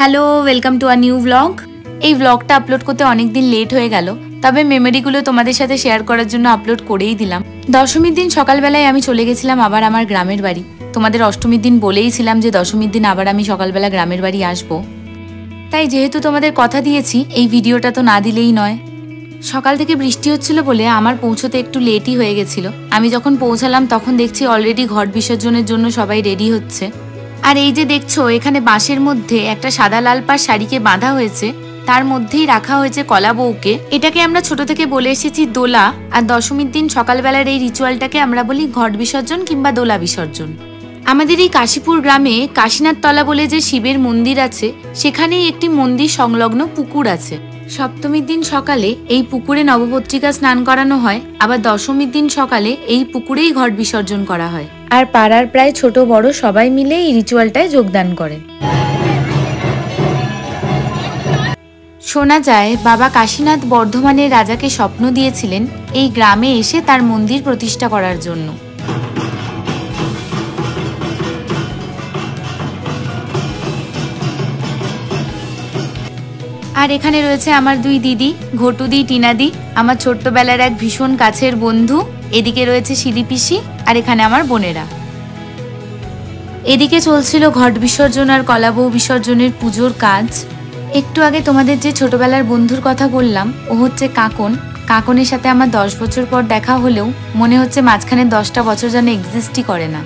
Hello, welcome to a new blog. এই ব্লগটা upload করতে অনেক দিন লেট হয়ে গেল, তবে মেমোরিগুলো তোমাদের সাথে শেয়ার করার জন্য আপলোড করেই দিলাম। দশমীর দিন সকালবেলায় আমি চলে গেছিলাম আবার আমার গ্রামের বাড়ি। তোমাদের অষ্টমীর দিন বলেইছিলাম যে দশমীর দিন আবার আমি সকালবেলা গ্রামের বাড়ি আসবো। তাই যেহেতু তোমাদের কথা দিয়েছি, এই ভিডিওটা তো না দিলেই নয়। সকাল থেকে বৃষ্টি হচ্ছিল বলে আমার পৌঁছতে একটু লেটই হয়ে গেছিল। আমি যখন পৌঁছালাম তখন দেখছি অলরেডি ঘট বিসর্জনের জন্য সবাই রেডি হচ্ছে। আর এই যে দেখছো, এখানে বাঁশের মধ্যে একটা সাদা লাল পাড় শাড়িকে বাঁধা হয়েছে, তার মধ্যেই রাখা হয়েছে কলা বউকে। এটাকে আমরা ছোট থেকে বলে এসেছি দোলা, আর দশমীর দিন সকালবেলার এই রিচুয়ালটাকে আমরা বলি ঘট বিসর্জন কিংবা দোলা বিসর্জন। আমাদের এই কাশীপুর গ্রামে কাশীনাথ তলা বলে যে শিবের মন্দির আছে, সেখানেই একটি মন্দির সংলগ্ন পুকুর আছে। সপ্তমীর দিন সকালে এই পুকুরে নবপত্রিকা স্নান করানো হয়, আবার দশমীর দিন সকালে এই পুকুরেই ঘট বিসর্জন করা হয়। আর পাড়ার প্রায় ছোট বড় সবাই মিলে এই রিচুয়ালটায় যোগদান করে। শোনা যায় বাবা কাশীনাথ বর্ধমানের রাজাকে স্বপ্ন দিয়েছিলেন এই গ্রামে এসে তার মন্দির প্রতিষ্ঠা করার জন্য। আর এখানে রয়েছে আমার দুই দিদি, ঘটুদি, টিনাদি, আমার ছোট্টবেলার এক ভীষণ কাছের বন্ধু। এদিকে রয়েছে সিঁড়ি পিসি, আর এখানে আমার বোনেরা। এদিকে চলছিল ঘট বিসর্জন আর কলাবউ বিসর্জনের পুজোর কাজ। একটু আগে তোমাদের যে ছোটবেলার বন্ধুর কথা বললাম, ও হচ্ছে কাকন। কাকনের সাথে আমার 10 বছর পর দেখা হলেও মনে হচ্ছে মাঝখানে 10টা বছর যেন এক্সিস্টই করে না।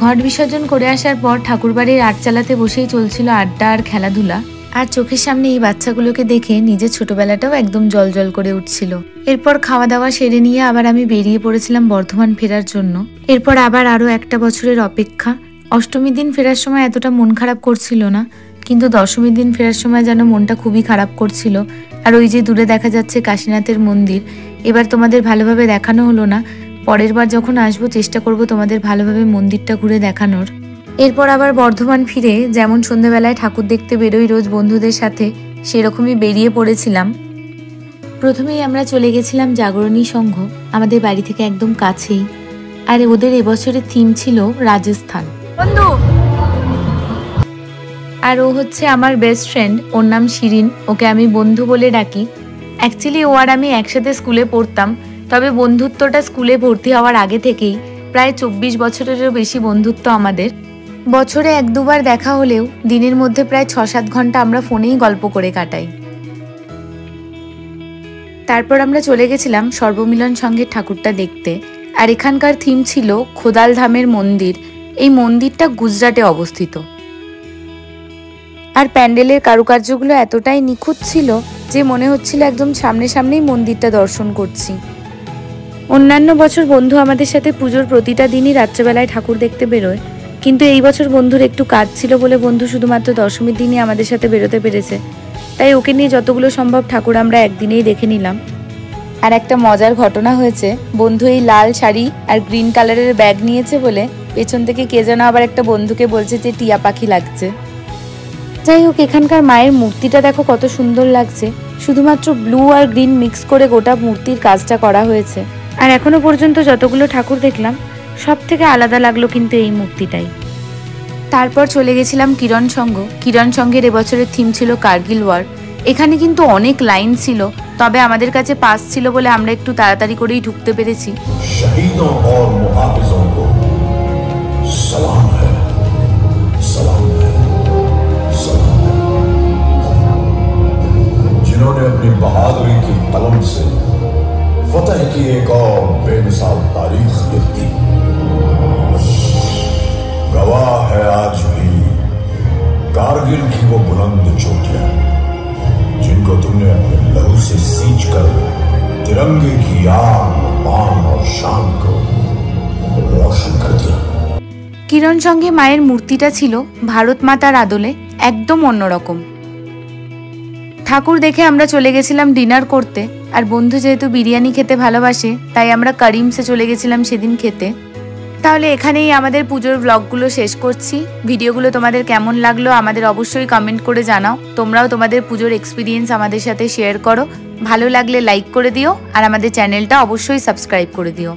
ঘট বিসর্জন করে আসার পর ঠাকুরবাড়ির আট চালাতে বসেই চলছিল আড্ডা আর খেলাধুলা। আর চোখের সামনে এই বাচ্চাগুলোকে দেখে নিজের ছোটবেলাটাও একদম জল করে উঠছিল। এরপর খাওয়া দাওয়া সেরে নিয়ে আবার আমি বেরিয়ে পড়েছিলাম বর্ধমান ফেরার জন্য। এরপর আবার আরো একটা বছরের অপেক্ষা। অষ্টমীর দিন ফেরার সময় এতটা মন খারাপ করছিল না, কিন্তু দশমীর দিন ফেরার সময় যেন মনটা খুবই খারাপ করছিল। আর ওই যে দূরে দেখা যাচ্ছে কাশীনাথের মন্দির, এবার তোমাদের ভালোভাবে দেখানো হলো না। পরের বার যখন আসবো চেষ্টা করব তোমাদের ভালোভাবে মন্দিরটা ঘুরে দেখানোর। এরপর আবার বর্ধমান ফিরে যেমন সন্ধ্যাবেলায় ঠাকুর দেখতে বেরোই রোজ বন্ধুদের সাথে, সেরকমই বেরিয়ে পড়েছিলাম। প্রথমেই আমরা চলে গেছিলাম জাগরণী সংঘ, আমাদের বাড়ি থেকে একদম কাছেই। আর ওদের এবছরের থিম ছিল রাজস্থান। বন্ধু আর ও হচ্ছে আমার বেস্ট ফ্রেন্ড, ওর নাম শিরিন, ওকে আমি বন্ধু বলে ডাকি। অ্যাকচুয়ালি ও আর আমি একসাথে স্কুলে পড়তাম, তবে বন্ধুত্বটা স্কুলে ভর্তি হওয়ার আগে থেকেই। প্রায় 24 বছরেরও বেশি বন্ধুত্ব আমাদের। বছরে 1-2বার দেখা হলেও দিনের মধ্যে প্রায় 6-7 ঘন্টা আমরা ফোনেই গল্প করে কাটাই। তারপর আমরা চলে গেছিলাম সর্বমিলন সংঘের ঠাকুরটা দেখতে। আর এখানকার থিম ছিল খোদাল ধামের মন্দির। এই মন্দিরটা গুজরাটে অবস্থিত। আর প্যান্ডেলের কারুকার্যগুলো এতটাই নিখুঁত ছিল যে মনে হচ্ছিল একদম সামনেই মন্দিরটা দর্শন করছি। অন্যান্য বছর বন্ধু আমাদের সাথে পুজোর প্রতিটা দিনই রাত্রেবেলায় ঠাকুর দেখতে বেরোয়, কিন্তু এই বছর বন্ধুর একটু কাজ ছিল বলে বন্ধু শুধুমাত্র দশমীর দিনই আমাদের সাথে বেরোতে পেরেছে। তাই ওকে নিয়ে যতগুলো সম্ভব ঠাকুর আমরা একদিনেই দেখে নিলাম। আর একটা মজার ঘটনা হয়েছে, বন্ধু এই লাল শাড়ি আর গ্রিন কালারের ব্যাগ নিয়েছে বলে পেছন থেকে কে যেন আবার একটা বন্ধুকে বলছে যে টিয়া পাখি লাগছে। যাই হোক, এখানকার মায়ের মূর্তিটা দেখো কত সুন্দর লাগছে। শুধুমাত্র ব্লু আর গ্রিন মিক্স করে গোটা মূর্তির কাজটা করা হয়েছে। আর এখনো পর্যন্ত যতগুলো ঠাকুর দেখলাম সব থেকে আলাদা লাগলো কিন্তু এই মূর্তিটাই। তারপর চলে গেছিলাম কিরণ সংঘ। কিরণ সংঘের এবছরের থিম ছিল কার্গিল ওয়ার। এখানে কিন্তু অনেক লাইন ছিল, তবে আমাদের কাছে পাস ছিল বলে আমরা একটু তাড়াতাড়ি করেই ঢুকতে পেরেছি। जिन्होंने अपनी बहादुरी की कलम से फतह की एक और बेमिसाल तारीख लिख दी। गवाह है आज भी कारगिल की वो बुलंद चोटियां जिनको तुमने अपने लहू से सींच कर तिरंगे की आन बान और शान को रोशन कर दिया। কিরণ সংঘে মায়ের মূর্তিটা ছিল ভারত মাতার আদলে একদম অন্যরকম। ঠাকুর দেখে আমরা চলে গেছিলাম ডিনার করতে। আর বন্ধু যেহেতু বিরিয়ানি খেতে ভালোবাসে, তাই আমরা করিমসে চলে গেছিলাম সেদিন খেতে। তাহলে এখানেই আমাদের পুজোর ব্লগগুলো শেষ করছি। ভিডিওগুলো তোমাদের কেমন লাগলো আমাদের অবশ্যই কমেন্ট করে জানাও। তোমরাও তোমাদের পুজোর এক্সপিরিয়েন্স আমাদের সাথে শেয়ার করো। ভালো লাগলে লাইক করে দিও আর আমাদের চ্যানেলটা অবশ্যই সাবস্ক্রাইব করে দিও।